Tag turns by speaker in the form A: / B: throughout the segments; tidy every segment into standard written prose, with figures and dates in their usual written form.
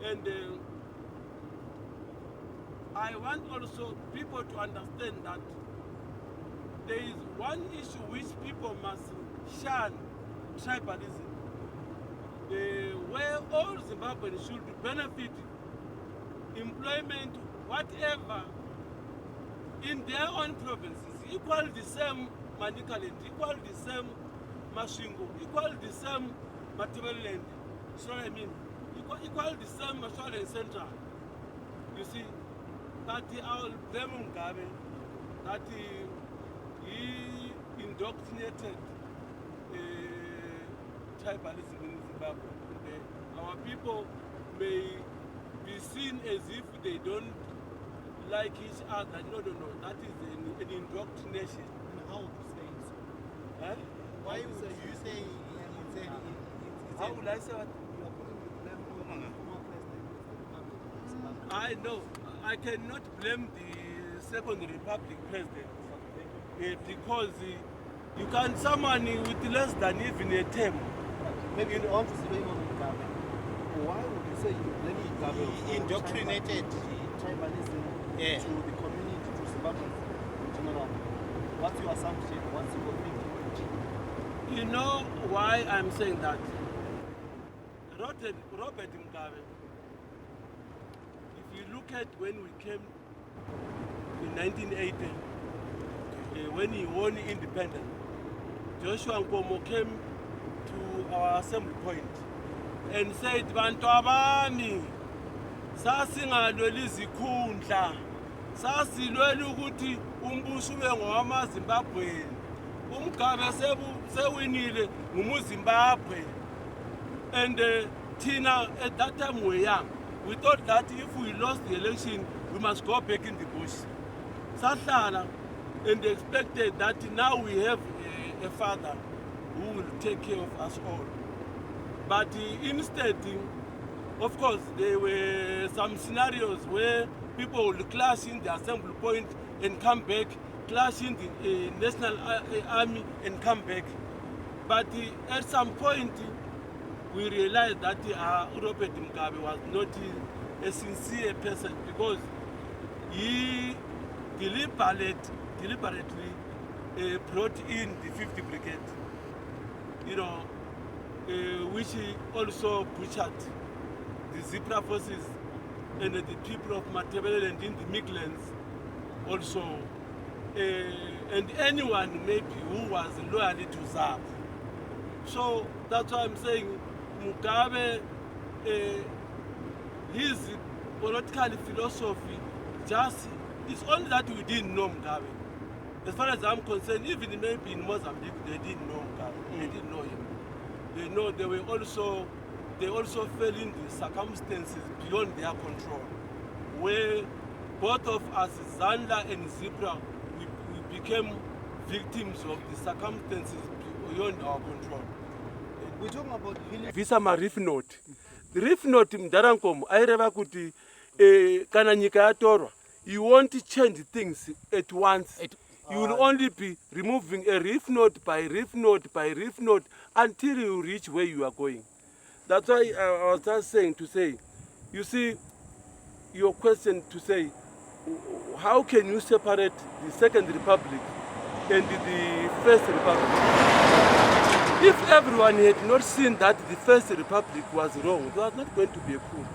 A: And I want also people to understand that there is one issue which people must shun: tribalism. Where all Zimbabweans should benefit, employment, whatever, in their own provinces, equal the same Manikaland, equal the same Mashingo, equal the same Matebeleland, so I mean, equal the same Mashwale Central. You see, that our blame Mugabe, that he indoctrinated tribalism in Zimbabwe. Our people may be seen as if they don't like each other. No, that is an indoctrination.
B: And how would you say it?
A: Huh?
B: Why would you say
A: how would I say what?
B: You are putting the blame on the former president?
A: I know. I cannot blame the Second Republic president because you can someone with less than even a term.
B: Maybe you want to say Mugabe. Why would you say you blame Mugabe?
C: He indoctrinated
B: tribalism to the community, to Zimbabwe in general. What's your assumption? What's your thinking?
A: You know why I'm saying that? Robert Mugabe, if you look at when we came in 1980, when he won independence, Joshua Nkomo came to our assembly point and said, "Bantu abami, sasingalweli izikhundla, sasilwela ukuthi umbuso ube ngowamaZimbabweni. uMugabe sewinile ngumuZimbabwe." And Tina, at that time we were young. We thought that if we lost the election, we must go back in the bush. Sahlala, and they expected that now we have a father who will take care of us all. But instead, of course, there were some scenarios where people would clash in the assembly point and come back, clash in the National Army and come back. But at some point, we realized that Robert Mugabe was not a sincere person because he deliberately brought in the 50th Brigade, which also butchered the Zipra forces and the people of Matebeleland in the Midlands also, and anyone maybe who was loyal to ZAP. So that's why I'm saying Mugabe, his political philosophy, it's only that we didn't know Mugabe. As far as I'm concerned, even maybe in Mozambique, they didn't know Mugabe. They didn't know him. They also fell in the circumstances beyond their control, where both of us, Zanda and Zipra, we became victims of the circumstances beyond our control.
B: We're talking about
A: Visa ma reef note. The reef note mdarankom aireva kuti kana nyika yatorwa. You won't change things at once. You will only be removing a reef note by reef note by reef note until you reach where you are going. That's why I was just saying to say, you see, your question to say, how can you separate the Second Republic and the First Republic? If everyone had not seen that the First Republic was wrong, it was not going to be a coup.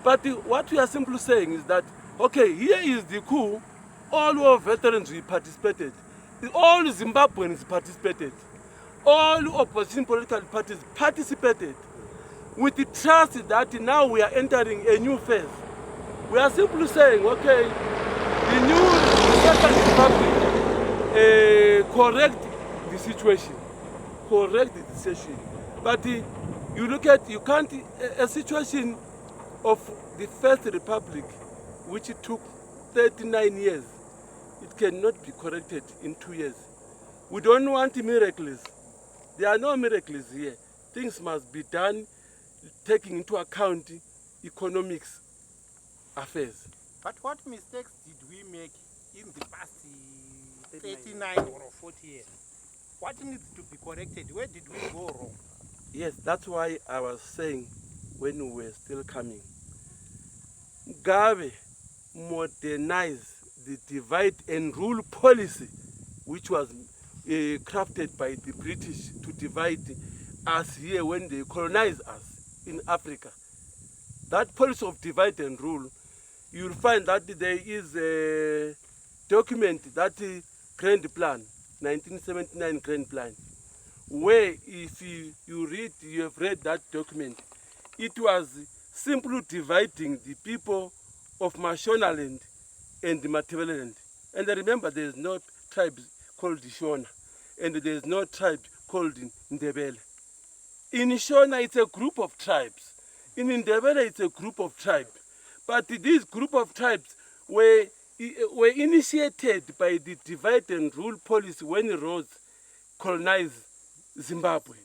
A: But what we are simply saying is that, okay, here is the coup, all our veterans we participated, all Zimbabweans participated, all opposition political parties participated, with the trust that now we are entering a new phase. We are simply saying, okay, the new Second Republic correct the situation, But you look at, you can't, a situation of the First Republic, which it took 39 years, it cannot be corrected in 2 years. We don't want miracles. There are no miracles here. Things must be done taking into account economics affairs.
C: But what mistakes did we make in the past 39 or 40 years? What needs to be corrected? Where did we go wrong?
A: Yes, that's why I was saying when we were still coming. Mugabe modernized the divide and rule policy, which was crafted by the British to divide us here when they colonized us in Africa. That policy of divide and rule, you'll find that there is a document, that Grand Plan, 1979 Grand Plan, where if you have read that document, it was simply dividing the people of Mashonaland and the Matabeleland. And remember, there is no tribe called Shona, and there is no tribe called Ndebele. In Shona, it's a group of tribes. In Ndebele, it's a group of tribes. But these group of tribes were initiated by the divide and rule policy when Rhodes colonized Zimbabwe.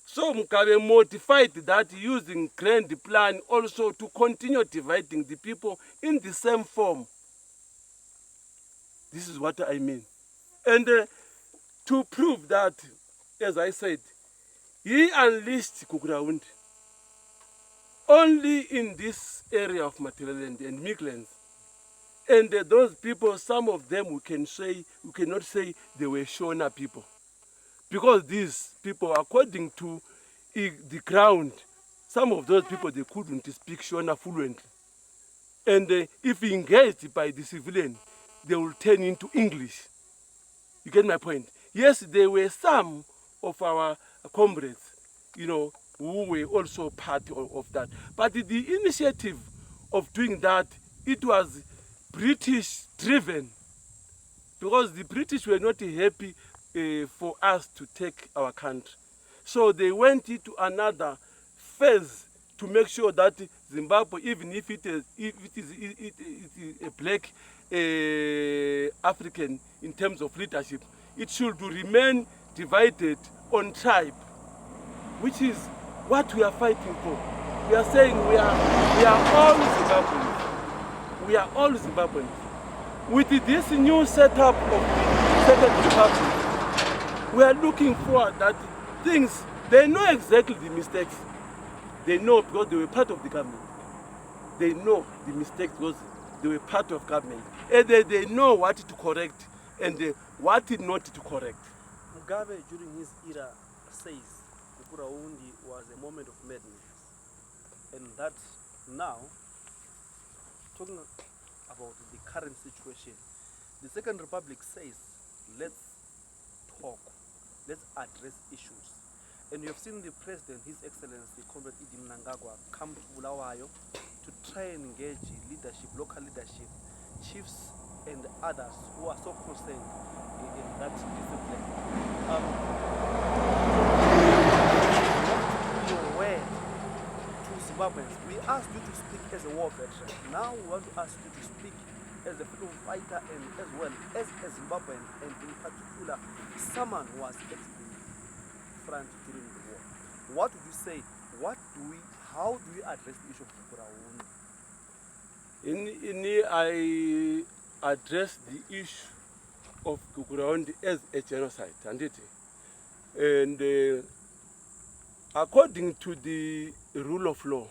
A: So Mugabe modified that using Grand Plan also to continue dividing the people in the same form. This is what I mean. And to prove that, as I said, he unleashed Gukarahundi only in this area of Matabeleland and Miklands. And those people, some of them we cannot say they were Shona people. Because these people, according to the ground, some of those people, they couldn't speak Shona fluently. And if engaged by the civilian, they will turn into English. You get my point? Yes, there were some of our comrades, who were also part of that. But the initiative of doing that, it was British driven, because the British were not happy for us to take our country. So they went into another phase to make sure that Zimbabwe, even if it is a black African in terms of leadership, it should remain divided on tribe, which is what we are fighting for. We are saying we are all Zimbabweans. We are all Zimbabweans. With this new setup of the Second Republic, we are looking forward that things, they know exactly the mistakes. They know because they were part of the government. They know the mistakes because they were part of government. And they know what to correct and what not to correct.
B: Mugabe, during his era, says Gukarahundi was a moment of madness. And that now, talking about the current situation, the Second Republic says, let's talk, let's address issues. And you have seen the President, His Excellency, Comrade Cde Mnangagwa, come to Bulawayo to try and engage leadership, local leadership, chiefs and others who are so concerned in that discipline. Your word to Zimbabweans, we asked you to speak as a war veteran. Now we want to ask you to speak as a freedom fighter and as well as a Zimbabwean, and in particular, someone who was at the front during the war. What would you say? How do we address the issue of Gukarahundi?
A: I address the issue of Gukarahundi as a genocide, and according to the rule of law,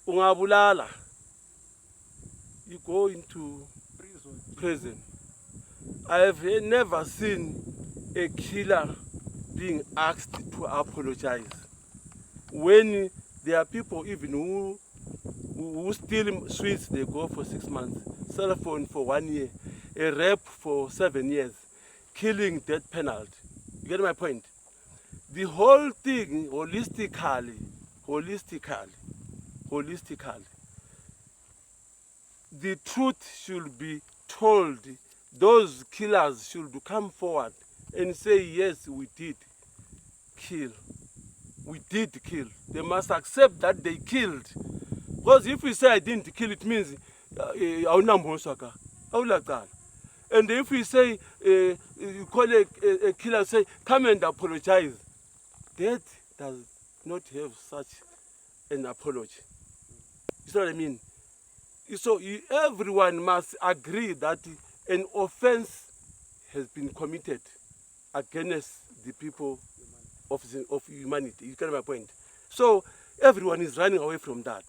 A: ungabulala, you go into prison. I have never seen a killer being asked to apologize. When there are people even who steal sweets, they go for 6 months, cell phone for 1 year, a rape for 7 years, killing, death penalty. You get my point? The whole thing, holistically, the truth should be told. Those killers should come forward and say, yes, we did kill. We did kill. They must accept that they killed. Because if we say I didn't kill, it means and if we say, you call a killer, say, come and apologize, that does not have such an apology. You see what I mean? So everyone must agree that an offense has been committed against the people of humanity. You get my point? So everyone is running away from that.